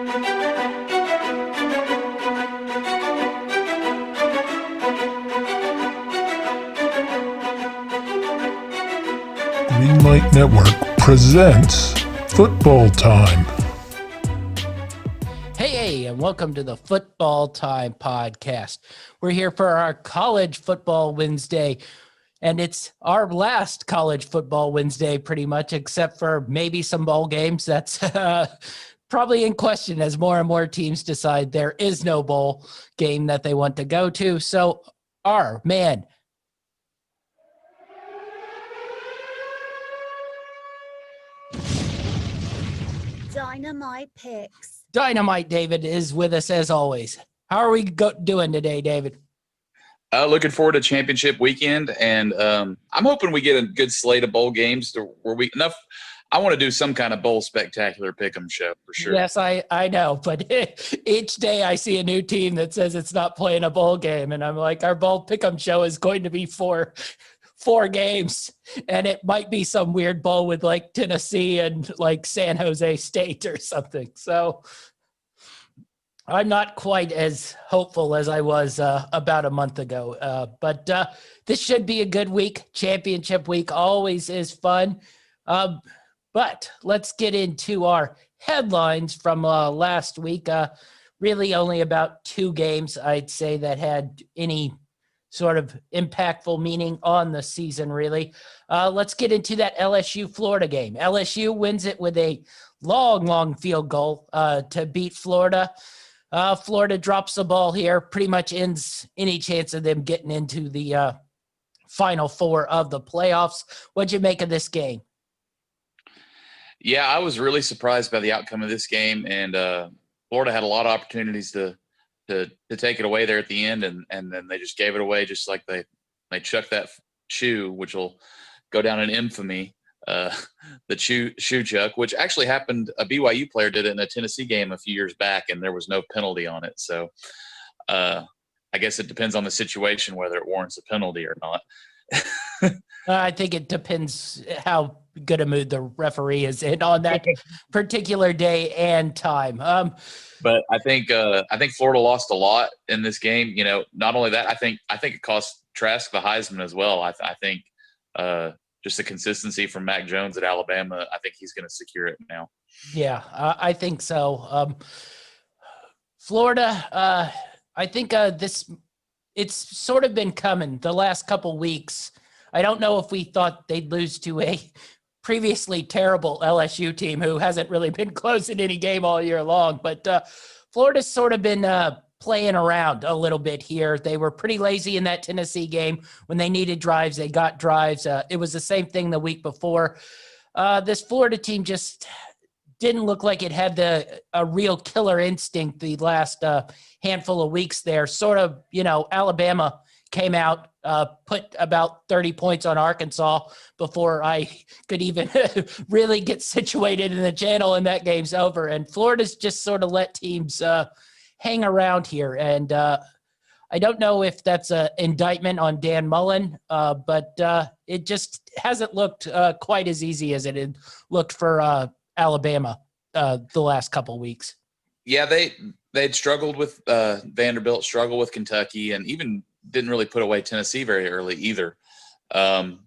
Greenlight Network presents Football Time. Hey, and welcome to the Football Time podcast. We're here for our College Football Wednesday, and it's our last College Football Wednesday pretty much, except for maybe some bowl games. That's probably in question as more and more teams decide there is no bowl game that they want to go to. So our man, Dynamite David is with us as always. How are we doing today, David? Looking forward to championship weekend, and I'm hoping we get a good slate of bowl games where we enough. I want to do some kind of bowl spectacular pick'em show for sure. Yes, I know, but each day I see a new team that says it's not playing a bowl game, and I'm like, our bowl pick'em show is going to be four games, and it might be some weird bowl with like Tennessee and like San Jose State or something. So I'm not quite as hopeful as I was about a month ago, but this should be a good week. Championship week always is fun. But let's get into our headlines from last week. Really only about two games, I'd say, that had any sort of impactful meaning on the season, really. Let's get into that LSU-Florida game. LSU wins it with a long field goal to beat Florida. Florida drops the ball here, pretty much ends any chance of them getting into the Final Four of the playoffs. What'd you make of this game? Yeah, I was really surprised by the outcome of this game, and Florida had a lot of opportunities to take it away there at the end, and then they just gave it away, just like they chucked that shoe, which will go down in infamy. The shoe chuck, which actually happened, a BYU player did it in a Tennessee game a few years back, and there was no penalty on it. So I guess it depends on the situation whether it warrants a penalty or not. I think it depends how good a mood the referee is in on that particular day and time. But I think Florida lost a lot in this game. You know, not only that, I think it cost Trask the Heisman as well. I think just the consistency from Mac Jones at Alabama, I think he's going to secure it now. Yeah, I think so. Florida, I think it's sort of been coming the last couple weeks. I don't know if we thought they'd lose to a previously terrible LSU team who hasn't really been close in any game all year long, but Florida's sort of been playing around a little bit here. They were pretty lazy in that Tennessee game. When they needed drives, they got drives. It was the same thing the week before. This Florida team just didn't look like it had a real killer instinct the last handful of weeks there. Sort of, Alabama came out, put about 30 points on Arkansas before I could even really get situated in the channel, and that game's over. And Florida's just sort of let teams hang around here. And I don't know if that's an indictment on Dan Mullen, but it just hasn't looked quite as easy as it had looked for Alabama the last couple weeks. Yeah, they'd struggled with Vanderbilt, struggled with Kentucky, and even didn't really put away Tennessee very early either. I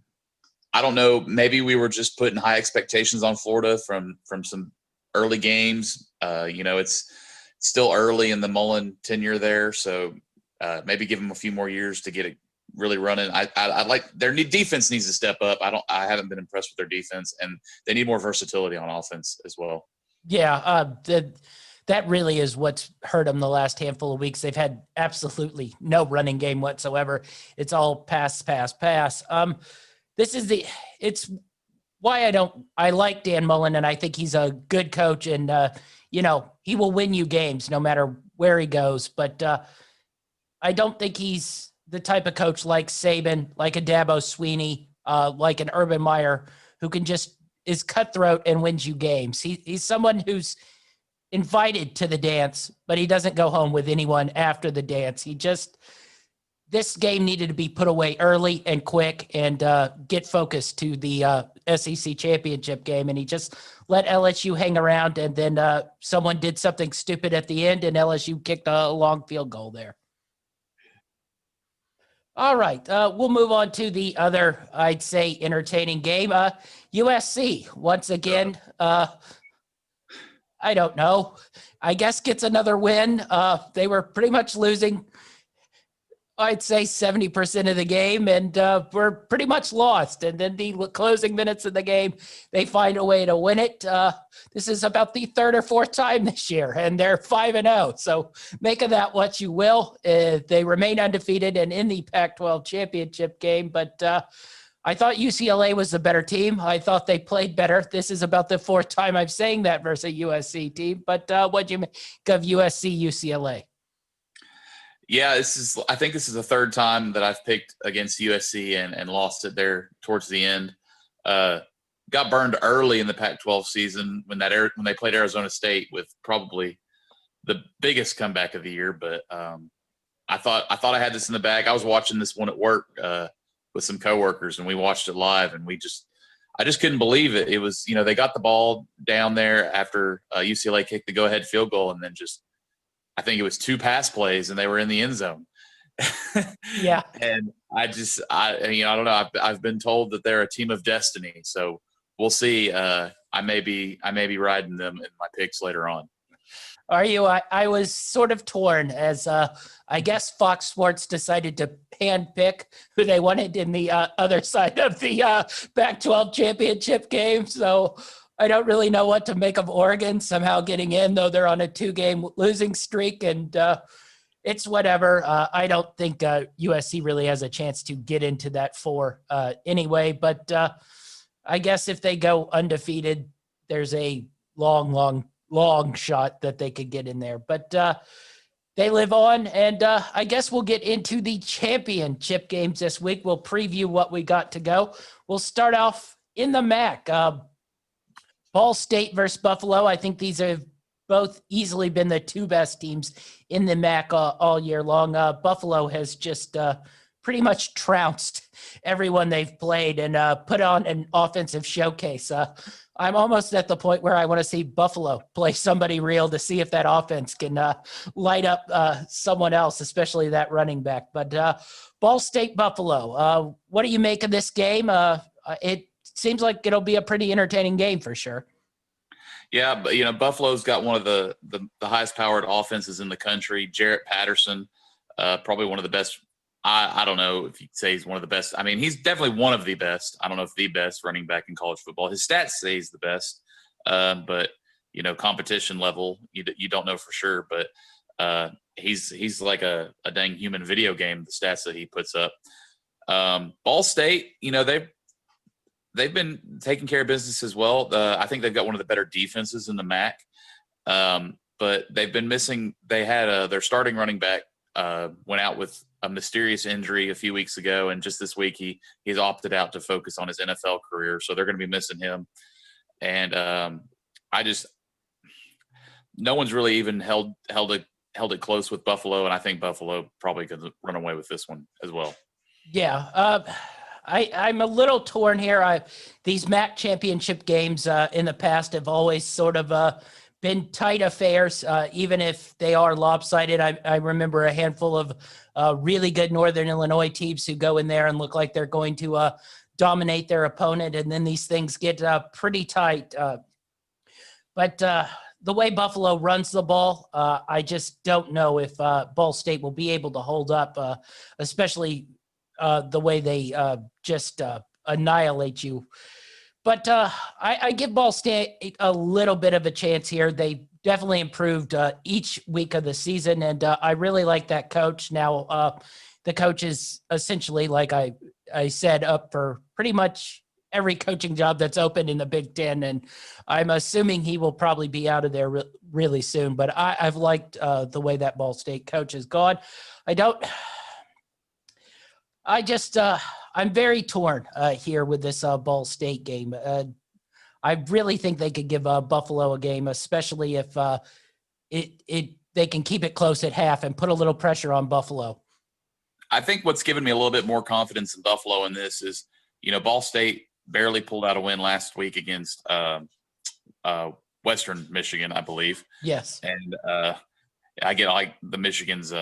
don't know. Maybe we were just putting high expectations on Florida from some early games. It's still early in the Mullen tenure there, so maybe give them a few more years to get it really running. I like their defense needs to step up. I haven't been impressed with their defense, and they need more versatility on offense as well. Yeah, that really is what's hurt them the last handful of weeks. They've had absolutely no running game whatsoever. It's all pass. It's why I like Dan Mullen, and I think he's a good coach, and he will win you games no matter where he goes. But I don't think he's the type of coach like Saban, like a Dabo Swinney, like an Urban Meyer, who is cutthroat and wins you games. He's someone who's invited to the dance, but he doesn't go home with anyone after the dance. This game needed to be put away early and quick and get focused to the SEC championship game, and he just let LSU hang around, and then someone did something stupid at the end, and LSU kicked a long field goal there. All right, we'll move on to the other, I'd say, entertaining game. USC, once again, I don't know. I guess gets another win. They were pretty much losing, I'd say, 70% of the game, and were pretty much lost. And then the closing minutes of the game, they find a way to win it. This is about the third or fourth time this year, and they're 5-0. So make of that what you will. They remain undefeated and in the Pac-12 championship game, but I thought UCLA was the better team. I thought they played better. This is about the fourth time I'm saying that versus a USC team. But what do you make of USC UCLA? Yeah, I think this is the third time that I've picked against USC and lost it there towards the end. Got burned early in the Pac-12 season when they played Arizona State with probably the biggest comeback of the year. But I thought I had this in the bag. I was watching this one at work with some coworkers, and we watched it live, and I just couldn't believe it. It was, they got the ball down there after UCLA kicked the go-ahead field goal, and then I think it was 2 pass plays, and they were in the end zone. Yeah. And I don't know. I've been told that they're a team of destiny, so we'll see. I may be riding them in my picks later on. Are you? I was sort of torn as I guess Fox Sports decided to handpick who they wanted in the other side of the Pac-12 championship game. So I don't really know what to make of Oregon somehow getting in, though they're on a 2-game losing streak, and it's whatever. I don't think USC really has a chance to get into that 4 anyway, but I guess if they go undefeated, there's a long shot that they could get in there. But they live on, and I guess we'll get into the championship games this week. We'll preview what we got to go. We'll start off in the MAC. Ball State versus Buffalo. I think these have both easily been the 2 best teams in the MAC all year long. Buffalo has just pretty much trounced everyone they've played and put on an offensive showcase. I'm almost at the point where I want to see Buffalo play somebody real to see if that offense can light up someone else, especially that running back. But Ball State Buffalo, what do you make of this game? It seems like it'll be a pretty entertaining game for sure. Yeah, but Buffalo's got one of the highest powered offenses in the country. Jarrett Patterson, probably one of the best. I don't know if you'd say he's one of the best. I mean, he's definitely one of the best. I don't know if the best running back in college football. His stats say he's the best, but competition level, you don't know for sure. But he's like a dang human video game. The stats that he puts up. Ball State, they've been taking care of business as well. I think they've got one of the better defenses in the MAC, but they've been missing. They had their starting running back went out with a mysterious injury a few weeks ago, and just this week he's opted out to focus on his NFL career, so they're going to be missing him. And no one's really even held it close with Buffalo, and I think Buffalo probably could run away with this one as well. Yeah. I'm a little torn here. These MAC championship games in the past have always sort of been tight affairs, even if they are lopsided. I remember a handful of really good Northern Illinois teams who go in there and look like they're going to dominate their opponent, and then these things get pretty tight. But the way Buffalo runs the ball, I just don't know if Ball State will be able to hold up, especially the way they just annihilate you. But I give Ball State a little bit of a chance here. They definitely improved each week of the season, and I really like that coach. Now, the coach is essentially, like I said, up for pretty much every coaching job that's open in the Big Ten, and I'm assuming he will probably be out of there really soon. But I've liked the way that Ball State coach has gone. I'm very torn here with this Ball State game. I really think they could give Buffalo a game, especially if they can keep it close at half and put a little pressure on Buffalo. I think what's given me a little bit more confidence in Buffalo in this is, Ball State, barely pulled out a win last week against Western Michigan, I believe. Yes. And I get like the Michigan's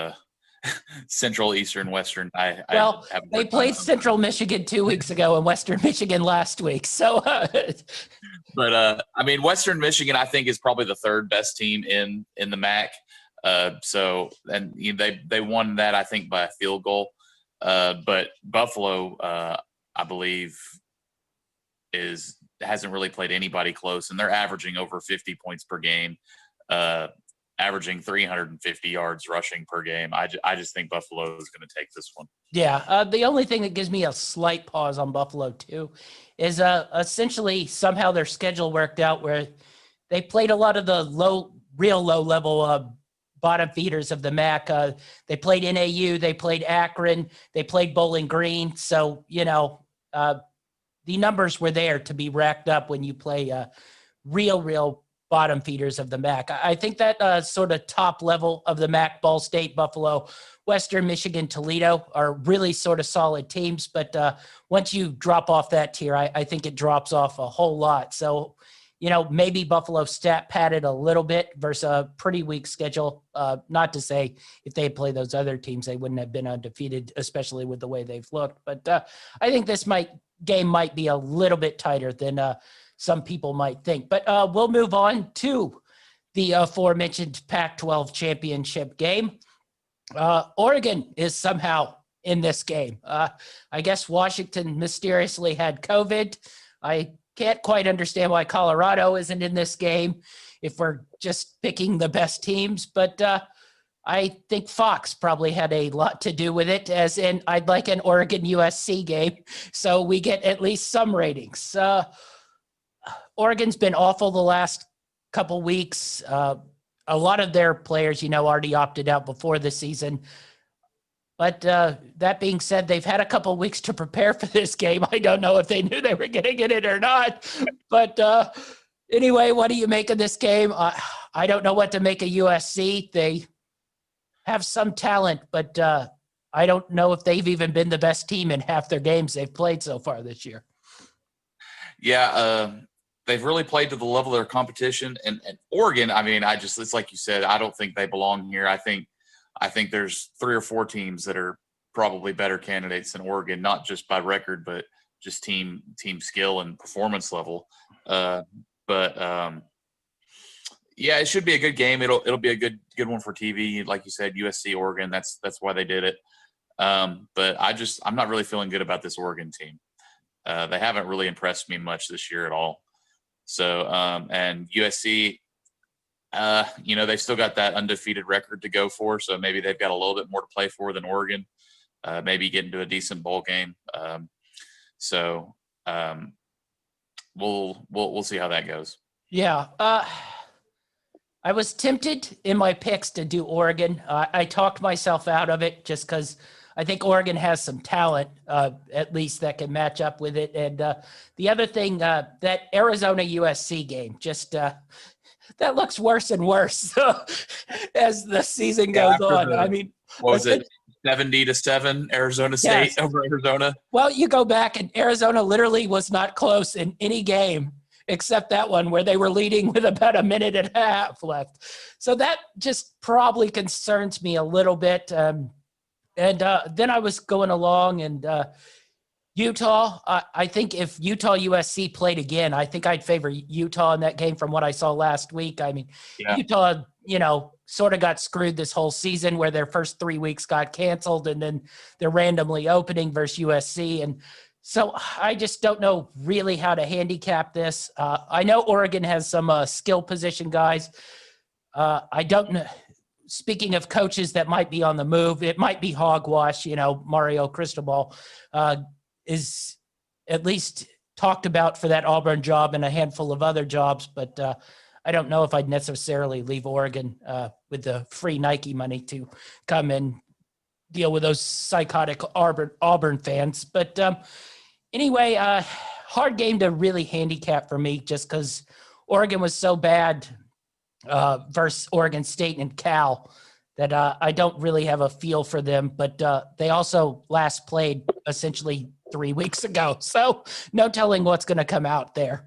Central, Eastern, Western. Well, have a they hard time played sometimes. Central Michigan 2 weeks ago and Western Michigan last week. So, But I mean, Western Michigan, I think, is probably the third best team in the MAC. So, and you know, they won that, I think, by a field goal. But Buffalo, I believe, hasn't really played anybody close, and they're averaging over 50 points per game, averaging 350 yards rushing per game. I just think Buffalo is going to take this one. yeah, the only thing that gives me a slight pause on Buffalo too is essentially somehow their schedule worked out where they played a lot of the real low level bottom feeders of the MAC. They played NAU, they played Akron, they played Bowling Green. So, you know, the numbers were there to be racked up when you play real bottom feeders of the MAC. I think that sort of top level of the MAC, Ball State, Buffalo, Western Michigan, Toledo are really sort of solid teams. But once you drop off that tier, I think it drops off a whole lot. So, you know, maybe Buffalo stat padded a little bit versus a pretty weak schedule. Not to say if they play those other teams, they wouldn't have been undefeated, especially with the way they've looked. But I think this game might be a little bit tighter than some people might think. But we'll move on to the aforementioned Pac-12 championship game. Oregon is somehow in this game. I guess Washington mysteriously had COVID. I can't quite understand why Colorado isn't in this game if we're just picking the best teams. But I think Fox probably had a lot to do with it, as in I'd like an Oregon USC game so we get at least some ratings. Oregon's been awful the last couple weeks. A lot of their players, you know, already opted out before the season. But that being said, they've had a couple weeks to prepare for this game. I don't know if they knew they were getting in it or not. But anyway, what do you make of this game? I don't know what to make of USC. They have some talent, but I don't know if they've even been the best team in half their games they've played so far this year. Yeah, they've really played to the level of their competition. And Oregon, I mean, it's like you said, I don't think they belong here. I think there's 3 or 4 teams that are probably better candidates than Oregon, not just by record, but just team skill and performance level. Yeah, it should be a good game. It'll be a good one for TV. Like you said, USC, Oregon. That's why they did it. But I'm not really feeling good about this Oregon team. They haven't really impressed me much this year at all. So and USC, you know, they've still got that undefeated record to go for. So maybe they've got a little bit more to play for than Oregon. Maybe get into a decent bowl game. We'll see how that goes. Yeah. I was tempted in my picks to do Oregon. I talked myself out of it just because I think Oregon has some talent, at least that can match up with it. And the other thing, that Arizona USC game, just that looks worse and worse as the season goes on. I mean, what was it? 70-7 Arizona State over Arizona. Well, you go back and Arizona literally was not close in any game except that one where they were leading with about a minute and a half left. So that just probably concerns me a little bit. And then I was going along and Utah, I think if Utah USC played again, I think I'd favor Utah in that game from what I saw last week. I mean, Utah, you know, sort of got screwed this whole season where their first 3 weeks got canceled and then they're randomly opening versus USC. And so I just don't know really how to handicap this. I know Oregon has some skill position guys. I don't know. Speaking of coaches that might be on the move, it might be hogwash. You know, Mario Cristobal is at least talked about for that Auburn job and a handful of other jobs, but I don't know if I'd necessarily leave Oregon with the free Nike money to come and deal with those psychotic Auburn fans. But anyway, hard game to really handicap for me just because Oregon was so bad versus Oregon State and Cal that I don't really have a feel for them. But they also last played essentially 3 weeks ago. So no telling what's going to come out there.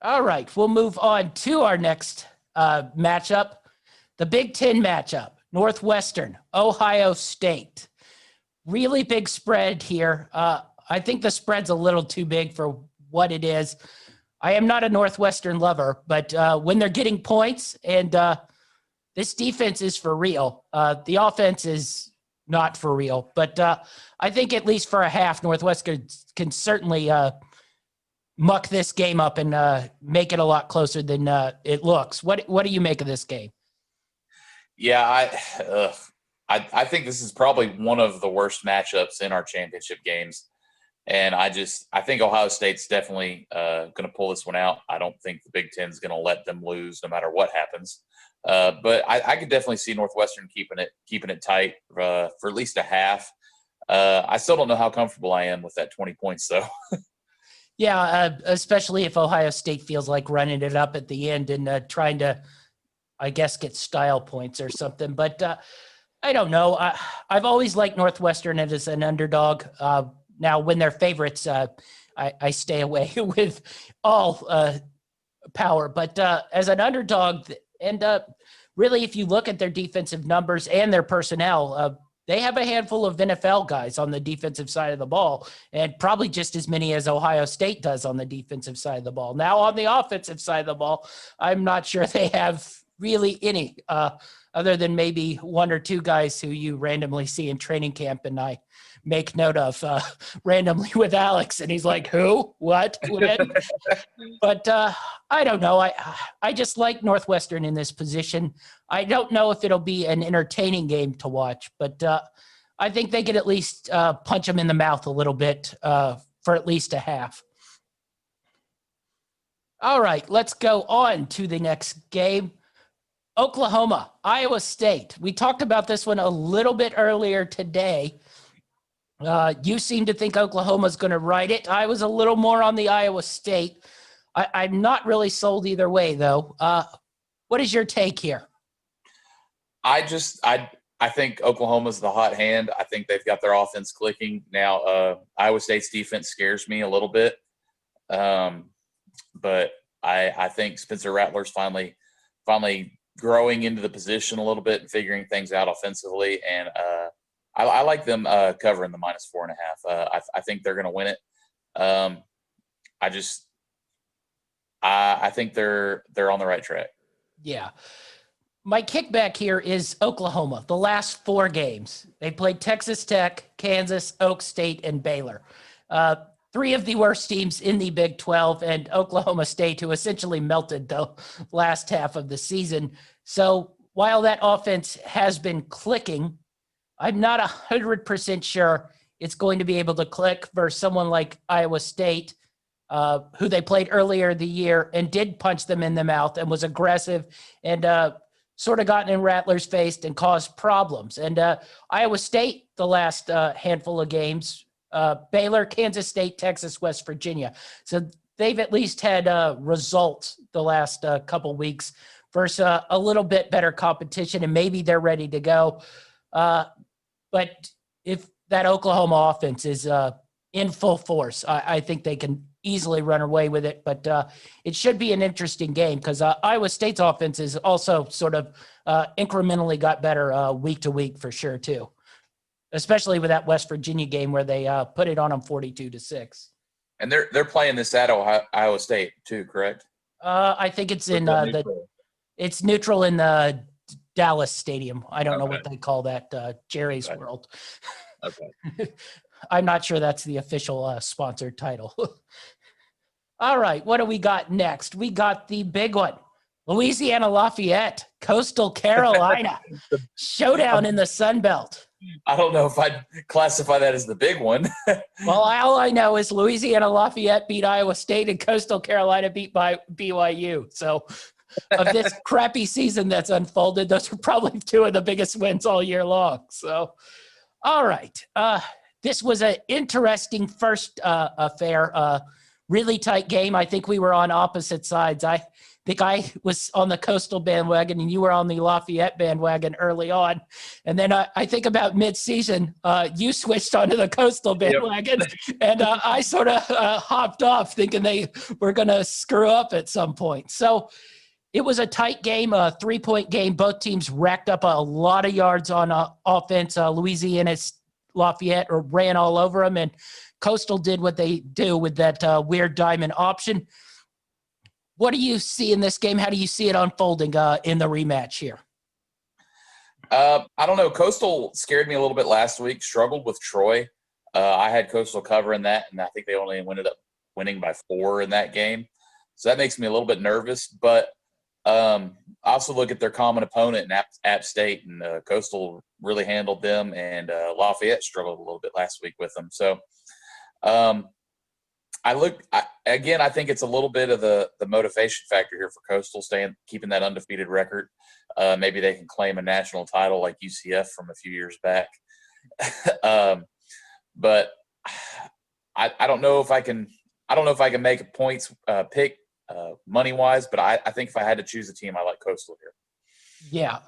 All right, we'll move on to our next matchup, the Big Ten matchup, Northwestern, Ohio State. Really big spread here. I think the spread's a little too big for what it is. I am not a Northwestern lover, but when they're getting points and this defense is for real, the offense is not for real. But I think at least for a half, Northwestern can certainly muck this game up and make it a lot closer than it looks. What do you make of this game? Yeah, I think this is probably one of the worst matchups in our championship games. And I think Ohio State's definitely going to pull this one out. I don't think the Big Ten is going to let them lose no matter what happens. But I could definitely see Northwestern keeping it tight for at least a half. I still don't know how comfortable I am with that 20 points, though. Yeah, especially if Ohio State feels like running it up at the end and trying to, I guess, get style points or something. But I don't know. I've always liked Northwestern as an underdog. Now, when they're favorites, I stay away with all power. But as an underdog, and really, if you look at their defensive numbers and their personnel, they have a handful of NFL guys on the defensive side of the ball, and probably just as many as Ohio State does on the defensive side of the ball. Now, on the offensive side of the ball, I'm not sure they have really any, other than maybe one or two guys who you randomly see in training camp, and I make note of randomly with Alex, and he's like, who, what, when? But I don't know. I just like Northwestern in this position. I don't know if it'll be an entertaining game to watch, but I think they could at least punch them in the mouth a little bit for at least a half. All right, let's go on to the next game. Oklahoma, Iowa State. We talked about this one a little bit earlier today. You seem to think Oklahoma's going to ride it. I was a little more on the Iowa State. I'm not really sold either way, though. What is your take here? I think Oklahoma's the hot hand. I think they've got their offense clicking. Now, Iowa State's defense scares me a little bit. But I think Spencer Rattler's finally growing into the position a little bit and figuring things out offensively. And I like them covering the -4.5. I think they're going to win it. I think they're on the right track. Yeah. My kickback here is Oklahoma. The last 4 games, they played Texas Tech, Kansas, Oak State, and Baylor. 3 of the worst teams in the Big 12, and Oklahoma State, who essentially melted the last half of the season. So while that offense has been clicking, I'm not 100% sure it's going to be able to click versus someone like Iowa State, who they played earlier the year and did punch them in the mouth and was aggressive and sort of gotten in Rattler's face and caused problems. And Iowa State, the last handful of games, Baylor, Kansas State, Texas, West Virginia. So they've at least had results the last couple weeks versus a little bit better competition, and maybe they're ready to go. But if that Oklahoma offense is in full force, I think they can easily run away with it. But it should be an interesting game because Iowa State's offense is also sort of incrementally got better week to week for sure, too. Especially with that West Virginia game where they put it on them 42-6. And they're playing this at Iowa State too, correct? I think it's in it's neutral in the Dallas Stadium. I don't know what they call that, Jerry's World. Okay. I'm not sure that's the official sponsored title. All right, what do we got next? We got the big one. Louisiana Lafayette, Coastal Carolina. Showdown in the Sun Belt. I don't know if I'd classify that as the big one. Well, all I know is Louisiana Lafayette beat Iowa State and Coastal Carolina beat by BYU. So of this crappy season that's unfolded, those are probably 2 of the biggest wins all year long. So, all right. This was an interesting first affair, really tight game. I think we were on opposite sides. I think I was on the Coastal bandwagon and you were on the Lafayette bandwagon early on. And then I think about mid-season, you switched onto the Coastal bandwagon, and I sort of hopped off thinking they were going to screw up at some point. So it was a tight game, a 3-point game. Both teams racked up a lot of yards on offense. Louisiana's Lafayette ran all over them, and Coastal did what they do with that weird diamond option. What do you see in this game? How do you see it unfolding in the rematch here? I don't know. Coastal scared me a little bit last week, struggled with Troy. I had Coastal covering that, and I think they only ended up winning by 4 in that game. So that makes me a little bit nervous. But I also look at their common opponent in App State, and Coastal really handled them, and Lafayette struggled a little bit last week with them. So I think it's a little bit of the motivation factor here for Coastal, keeping that undefeated record. Maybe they can claim a national title like UCF from a few years back. But I don't know if I can make a points pick money wise, but I think if I had to choose a team, I like Coastal here. Yeah,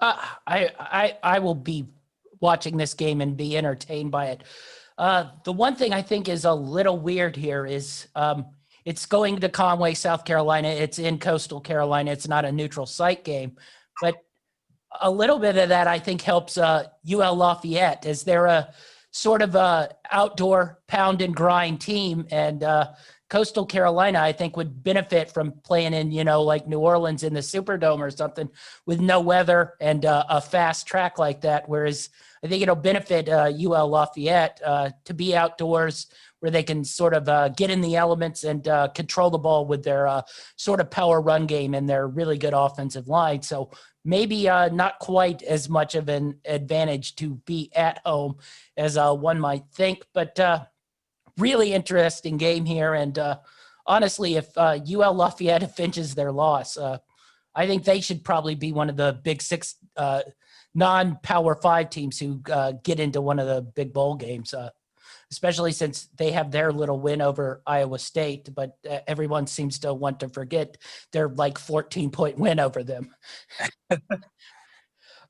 I will be watching this game and be entertained by it. The one thing I think is a little weird here is it's going to Conway, South Carolina. It's in Coastal Carolina. It's not a neutral site game, but a little bit of that I think helps UL Lafayette, as they're a sort of a outdoor pound and grind team, and Coastal Carolina, I think, would benefit from playing in, like New Orleans in the Superdome or something with no weather and a fast track like that. Whereas I think it'll benefit UL Lafayette to be outdoors, where they can sort of get in the elements and control the ball with their sort of power run game and their really good offensive line. So maybe not quite as much of an advantage to be at home as one might think, but really interesting game here. And honestly, if UL Lafayette finishes their loss, I think they should probably be one of the big 6 non-Power 5 teams who get into one of the big bowl games, especially since they have their little win over Iowa State, but everyone seems to want to forget their 14-point win over them.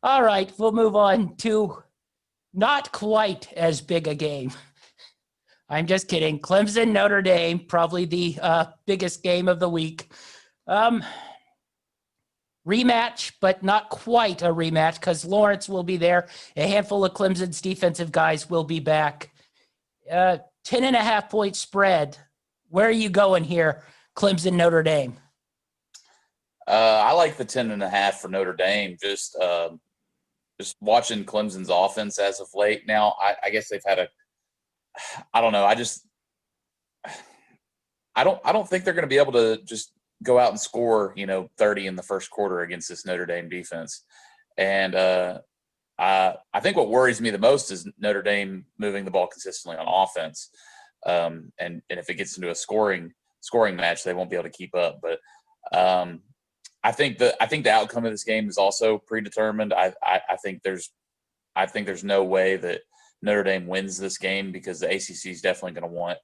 All right, we'll move on to not quite as big a game. I'm just kidding. Clemson, Notre Dame, probably the biggest game of the week. Rematch, but not quite a rematch, because Lawrence will be there. A handful of Clemson's defensive guys will be back. 10.5-point spread. Where are you going here, Clemson, Notre Dame? I like the 10.5 for Notre Dame. Just watching Clemson's offense as of late. Now, I guess they've had I don't know. I don't think they're going to be able to just go out and score, 30 in the first quarter against this Notre Dame defense. And I think what worries me the most is Notre Dame moving the ball consistently on offense. And if it gets into a scoring match, they won't be able to keep up. But I think the outcome of this game is also predetermined. I think there's no way that Notre Dame wins this game, because the ACC is definitely going to want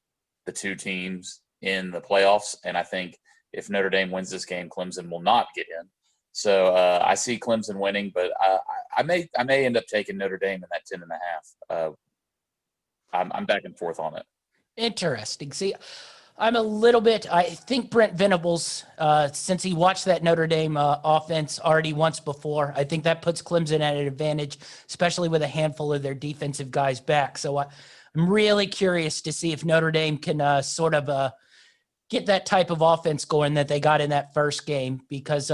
the 2 teams in the playoffs. And I think if Notre Dame wins this game, Clemson will not get in. So I see Clemson winning, but I may end up taking Notre Dame in that 10.5. I'm back and forth on it. Interesting. See, I think Brent Venables, since he watched that Notre Dame offense already once before, I think that puts Clemson at an advantage, especially with a handful of their defensive guys back. So I'm really curious to see if Notre Dame can sort of get that type of offense going that they got in that first game, because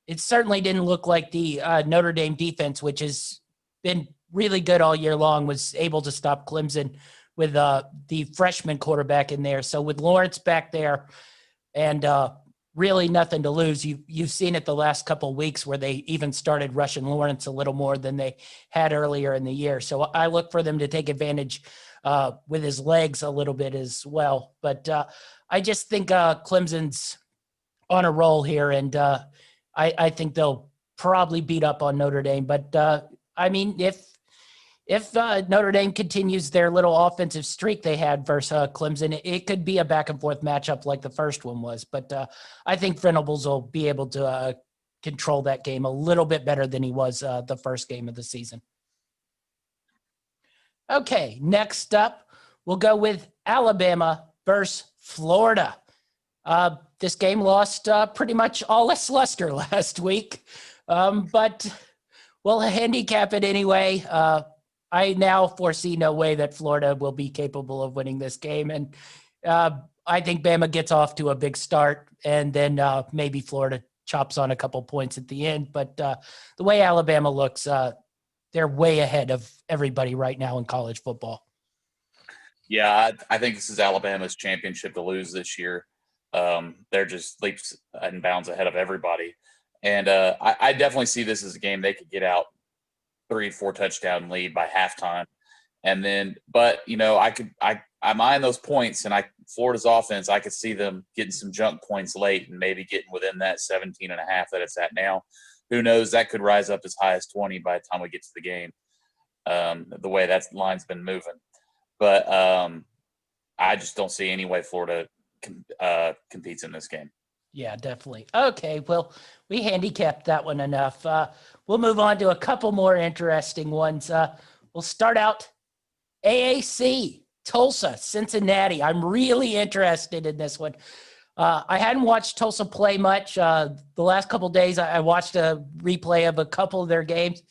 it certainly didn't look like the Notre Dame defense, which has been really good all year long, was able to stop Clemson with the freshman quarterback in there. So with Lawrence back there and really nothing to lose, you've seen it the last couple of weeks where they even started rushing Lawrence a little more than they had earlier in the year. So I look for them to take advantage with his legs a little bit as well. But I just think Clemson's on a roll here, and I think they'll probably beat up on Notre Dame. But I mean, if if Notre Dame continues their little offensive streak they had versus Clemson, it could be a back and forth matchup like the first one was. But I think Venables will be able to control that game a little bit better than he was the first game of the season. Okay, next up, we'll go with Alabama versus Florida. This game lost pretty much all its luster last week, but we'll handicap it anyway. I now foresee no way that Florida will be capable of winning this game. And I think Bama gets off to a big start, and then maybe Florida chops on a couple points at the end. But the way Alabama looks, they're way ahead of everybody right now in college football. Yeah, I think this is Alabama's championship to lose this year. They're just leaps and bounds ahead of everybody. And I definitely see this as a game they could get out 3-4 touchdown lead by halftime. And then, but I mind those points, and Florida's offense, I could see them getting some junk points late and maybe getting within that 17.5 that it's at now. Who knows? That could rise up as high as 20 by the time we get to the game. The way that line's been moving, but I just don't see any way Florida competes in this game. Yeah, definitely. Okay, well, we handicapped that one enough. We'll move on to a couple more interesting ones. We'll start out AAC, Tulsa, Cincinnati. I'm really interested in this one. I hadn't watched Tulsa play much. The last couple of days, I watched a replay of a couple of their games.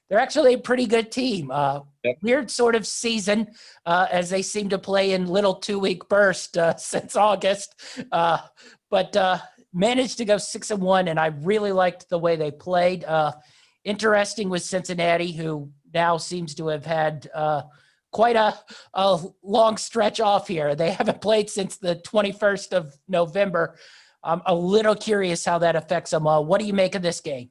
They're actually a pretty good team. Yep. Weird sort of season as they seem to play in little 2-week bursts since August. But managed to go 6-1, and I really liked the way they played. Interesting with Cincinnati, who now seems to have had quite a long stretch off here. They haven't played since the 21st of November. I'm a little curious how that affects them. What do you make of this game?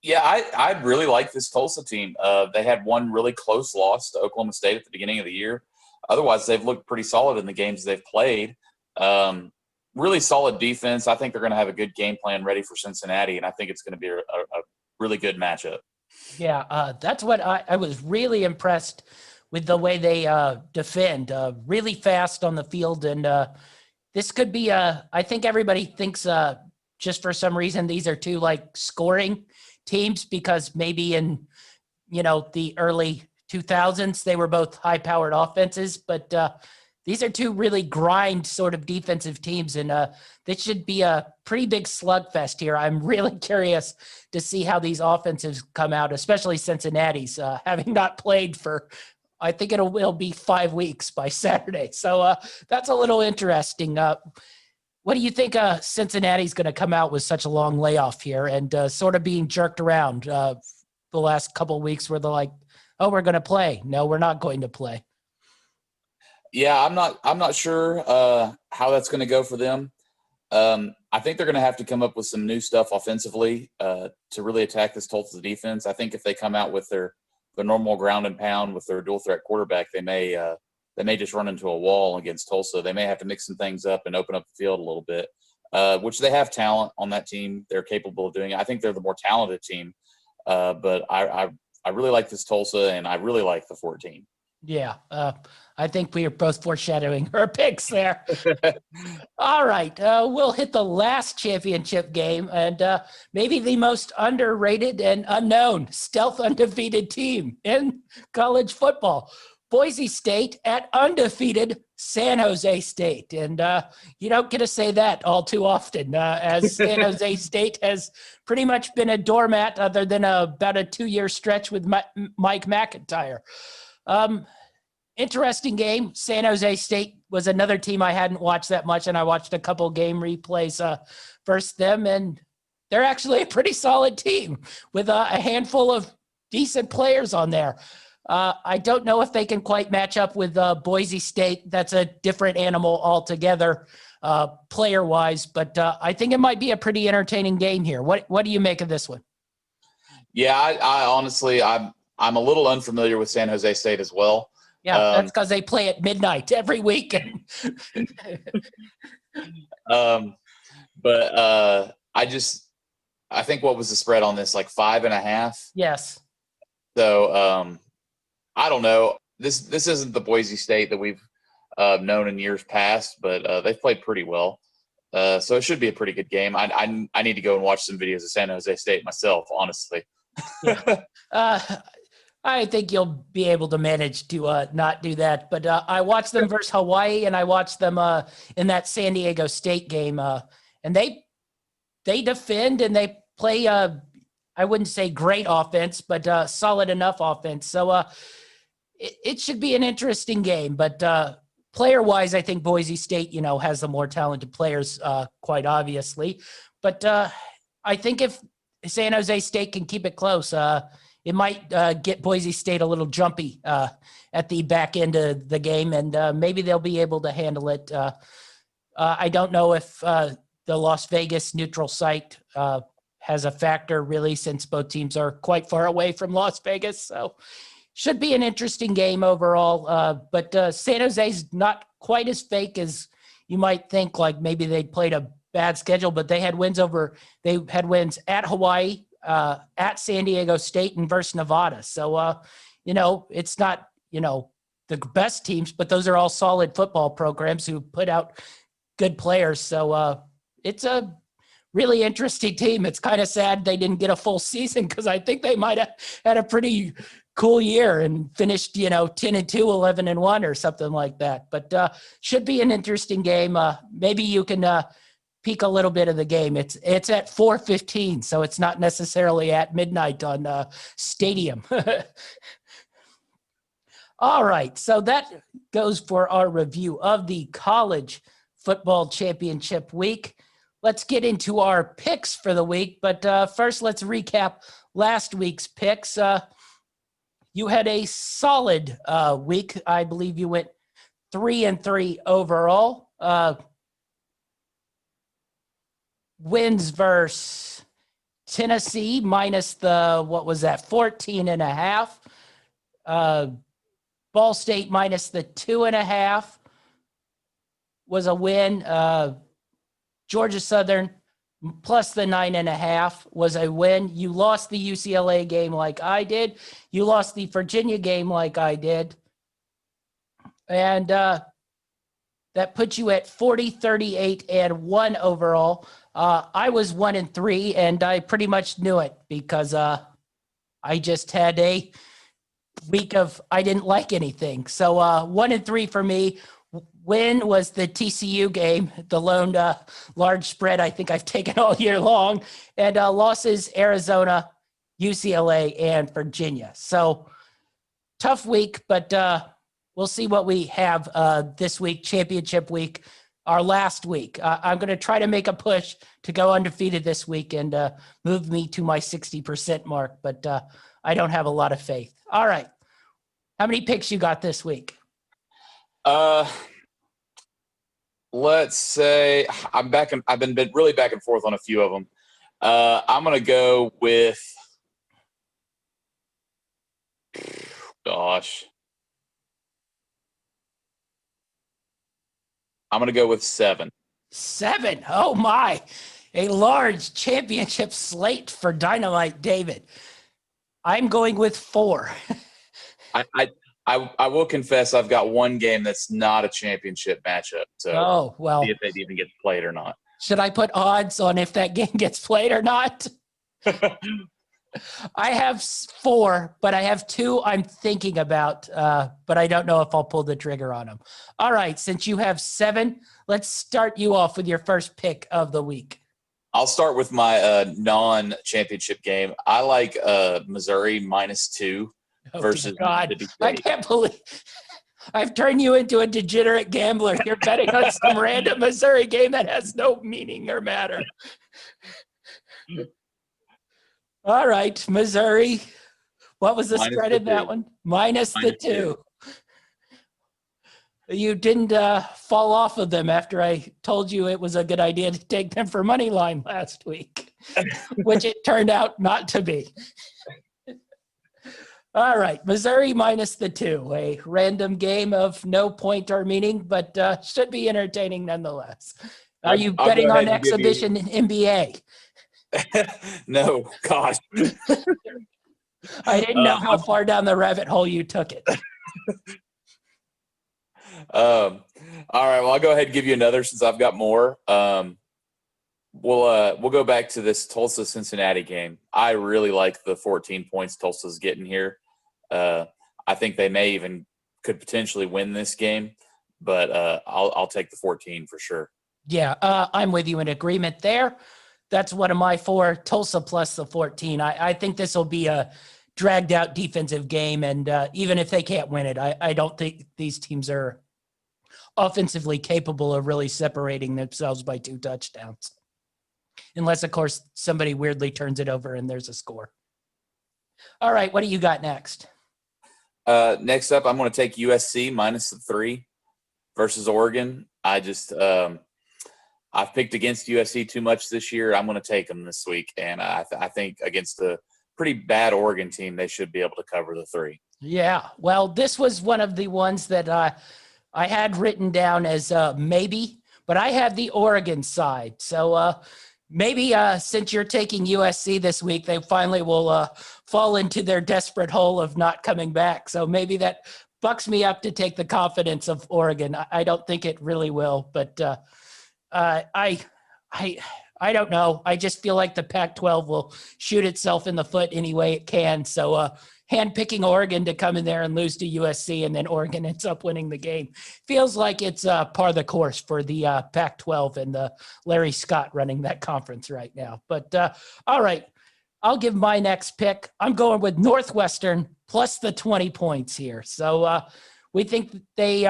Yeah, I really like this Tulsa team. They had one really close loss to Oklahoma State at the beginning of the year. Otherwise, they've looked pretty solid in the games they've played. Really solid defense. I think they're going to have a good game plan ready for Cincinnati, and I think it's going to be a really good matchup. Yeah, that's what I was really impressed with the way they defend. Really fast on the field, and this could be I think everybody thinks just for some reason these are two like scoring teams because maybe in the early 2000s they were both high-powered offenses, but these are two really grind sort of defensive teams, and this should be a pretty big slugfest here. I'm really curious to see how these offenses come out, especially Cincinnati's, having not played for, I think it will be 5 weeks by Saturday. So that's a little interesting. What do you think Cincinnati's going to come out with such a long layoff here and sort of being jerked around the last couple of weeks where they're like, oh, we're going to play. No, we're not going to play. Yeah, I'm not sure how that's going to go for them. I think they're going to have to come up with some new stuff offensively to really attack this Tulsa defense. I think if they come out with their normal ground and pound with their dual threat quarterback, they may just run into a wall against Tulsa. They may have to mix some things up and open up the field a little bit, which they have talent on that team. They're capable of doing it. I think they're the more talented team, but I really like this Tulsa, and I really like the 14. Yeah, I think we are both foreshadowing our picks there. All right, we'll hit the last championship game and maybe the most underrated and unknown stealth undefeated team in college football. Boise State at undefeated San Jose State. And you don't get to say that all too often, as San Jose State has pretty much been a doormat other than about a 2-year stretch with Mike McIntyre. Interesting game. San Jose State was another team I hadn't watched that much, and I watched a couple game replays versus them, and they're actually a pretty solid team with a handful of decent players on there. I don't know if they can quite match up with Boise State. That's a different animal altogether, player-wise, but I think it might be a pretty entertaining game here. What do you make of this one? Yeah, I honestly, I'm a little unfamiliar with San Jose State as well. Yeah, that's because they play at midnight every week. But I think what was the spread on this? Like 5.5? Yes. So I don't know. This isn't the Boise State that we've known in years past, but they've played pretty well. So it should be a pretty good game. I need to go and watch some videos of San Jose State myself, honestly. Yeah. I think you'll be able to manage to not do that. But I watched them versus Hawaii, and I watched them in that San Diego State game, and they defend and they play. I wouldn't say great offense, but solid enough offense. So it should be an interesting game. But player-wise, I think Boise State, has the more talented players, quite obviously. But I think if San Jose State can keep it close, it might get Boise State a little jumpy at the back end of the game, and maybe they'll be able to handle it. I don't know if the Las Vegas neutral site has a factor, really, since both teams are quite far away from Las Vegas. So should be an interesting game overall. But San Jose's not quite as fake as you might think. Like maybe they played a bad schedule, but they had wins at Hawaii, at San Diego State, and versus Nevada. So, it's not, the best teams, but those are all solid football programs who put out good players. So it's a really interesting team. It's kind of sad they didn't get a full season, because I think they might have had a pretty cool year and finished, 10-2, 11-1 or something like that. But should be an interesting game. Maybe you can peek a little bit of the game. It's at 4:15, so it's not necessarily at midnight on Stadium. All right, so that goes for our review of the college football championship week. Let's get into our picks for the week, but first let's recap last week's picks. You had a solid week. I believe you went 3-3 overall. Wins versus Tennessee minus the, 14.5. Ball State minus the 2.5 was a win. Georgia Southern plus the 9.5 was a win. You lost the UCLA game like I did. You lost the Virginia game like I did. And that puts you at 40, 38, and 1 overall. I was 1-3, and I pretty much knew it because I just had a week of I didn't like anything. So 1-3 for me. Win was the TCU game, the lone large spread I think I've taken all year long, and losses Arizona, UCLA, and Virginia. So tough week, but we'll see what we have this week, championship week, our last week. I'm going to try to make a push to go undefeated this week and move me to my 60% mark, but I don't have a lot of faith. All right. How many picks you got this week? Let's say I've been really back and forth on a few of them. I'm going to go with, I'm going to go with 7. 7. Oh my, a large championship slate for Dynamite David. I'm going with 4. I will confess I've got one game that's not a championship matchup. So see if it even gets played or not. Should I put odds on if that game gets played or not? I have 4, but I have 2 I'm thinking about, but I don't know if I'll pull the trigger on them. All right, since you have 7, let's start you off with your first pick of the week. I'll start with my non-championship game. I like Missouri -2 versus Mississippi State. I can't believe I've turned you into a degenerate gambler. You're betting on some random Missouri game that has no meaning or matter. All right, Missouri. What was the spread in that one? Minus the 2. You didn't fall off of them after I told you it was a good idea to take them for money line last week, which it turned out not to be. All right, Missouri minus the 2, a random game of no point or meaning, but should be entertaining nonetheless. Are you betting on exhibition in NBA? No, gosh. I didn't know how far down the rabbit hole you took it. All right. Well, I'll go ahead and give you another since I've got more. We'll go back to this Tulsa Cincinnati game. I really like the 14 points Tulsa's getting here. I think they may even could potentially win this game, but I'll take the 14 for sure. Yeah, I'm with you in agreement there. That's one of my 4, Tulsa plus the 14. I think this will be a dragged out defensive game. And even if they can't win it, I don't think these teams are offensively capable of really separating themselves by 2 touchdowns. Unless, of course, somebody weirdly turns it over and there's a score. All right, what do you got next? Next up, I'm going to take USC minus the 3 versus Oregon. I've picked against USC too much this year. I'm going to take them this week, and I think against a pretty bad Oregon team, they should be able to cover the 3. Yeah, well, this was one of the ones that I had written down as maybe, but I had the Oregon side. So maybe since you're taking USC this week, they finally will fall into their desperate hole of not coming back. So maybe that bucks me up to take the confidence of Oregon. I don't think it really will, but I don't know. I just feel like the Pac-12 will shoot itself in the foot any way it can. So handpicking Oregon to come in there and lose to USC, and then Oregon ends up winning the game, feels like it's par of the course for the Pac-12 and Larry Scott running that conference right now. But all right, I'll give my next pick. I'm going with Northwestern plus the 20 points here. So we think they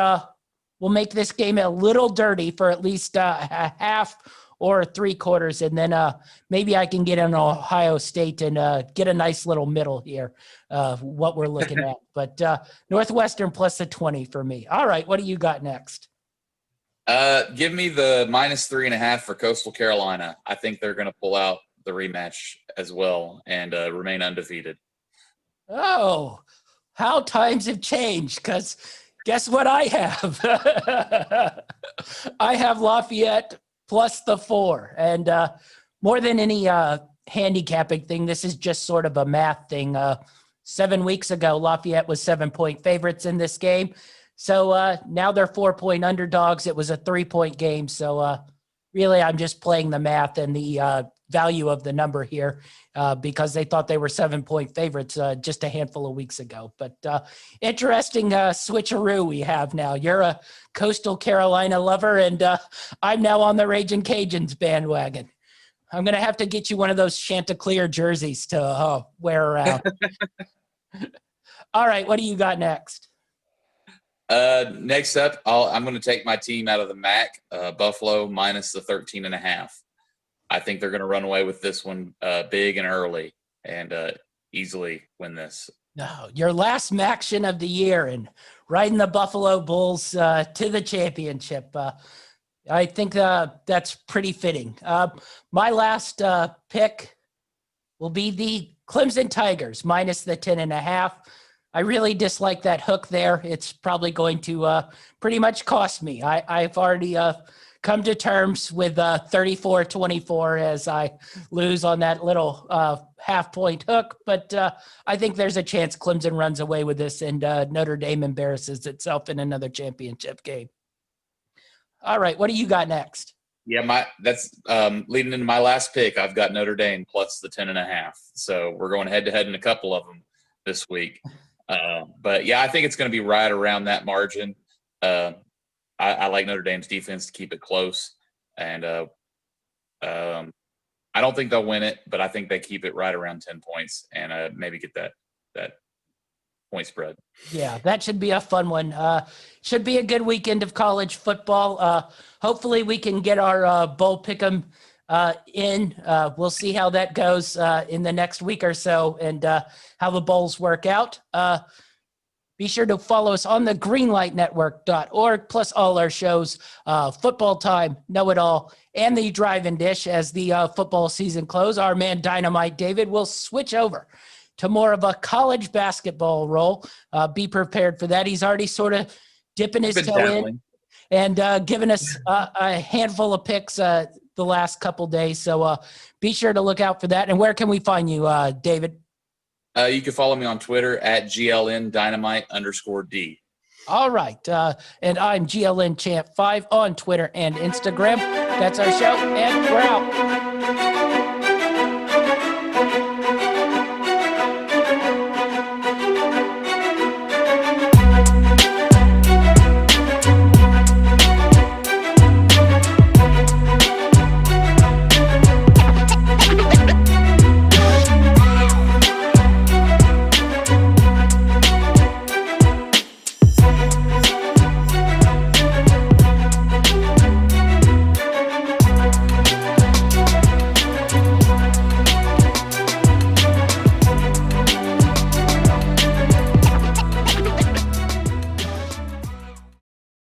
will make this game a little dirty for at least a half or 3/4, and then maybe I can get in Ohio State and get a nice little middle here, what we're looking at. But Northwestern plus the 20 for me. All right, what do you got next? Give me the minus 3.5 for Coastal Carolina. I think they're going to pull out the rematch as well and remain undefeated. Oh, how times have changed, because guess what I have? I have Lafayette plus the 4. And more than any handicapping thing, this is just sort of a math thing. 7 weeks ago, Lafayette was 7-point favorites in this game. So now they're 4-point underdogs. It was a 3-point game. So really, I'm just playing the math and the value of the number here because they thought they were 7-point favorites just a handful of weeks ago. But interesting switcheroo we have now. You're a Coastal Carolina lover, and I'm now on the Raging Cajuns bandwagon. I'm going to have to get you one of those Chanticleer jerseys to wear around. All right, what do you got next? Next up, I'm going to take my team out of the MAC, Buffalo minus the 13.5. I think they're going to run away with this one big and early and easily win this. No, your last action of the year and riding the Buffalo Bulls to the championship. I think that's pretty fitting. My last pick will be the Clemson Tigers minus the 10.5. I really dislike that hook there. It's probably going to pretty much cost me. I've already come to terms with 34-24 as I lose on that little half-point hook. But I think there's a chance Clemson runs away with this and Notre Dame embarrasses itself in another championship game. All right, what do you got next? Yeah, that's leading into my last pick. I've got Notre Dame plus the 10.5. So we're going head-to-head in a couple of them this week. But, yeah, I think it's going to be right around that margin. I like Notre Dame's defense to keep it close. And I don't think they'll win it, but I think they keep it right around 10 points and maybe get that point spread. Yeah, that should be a fun one. Should be a good weekend of college football. Hopefully we can get our bowl pick'em in. We'll see how that goes in the next week or so and how the bowls work out. Be sure to follow us on the greenlightnetwork.org, plus all our shows, Football Time, Know It All, and the Drive-In Dish as the football season closes. Our man Dynamite David will switch over to more of a college basketball role. Be prepared for that. He's already sort of dipping his toe in and giving us a handful of picks the last couple days. So be sure to look out for that. And where can we find you, David? You can follow me on Twitter at GLN_Dynamite_D. All right. And I'm GLN Champ 5 on Twitter and Instagram. That's our show, and we're out.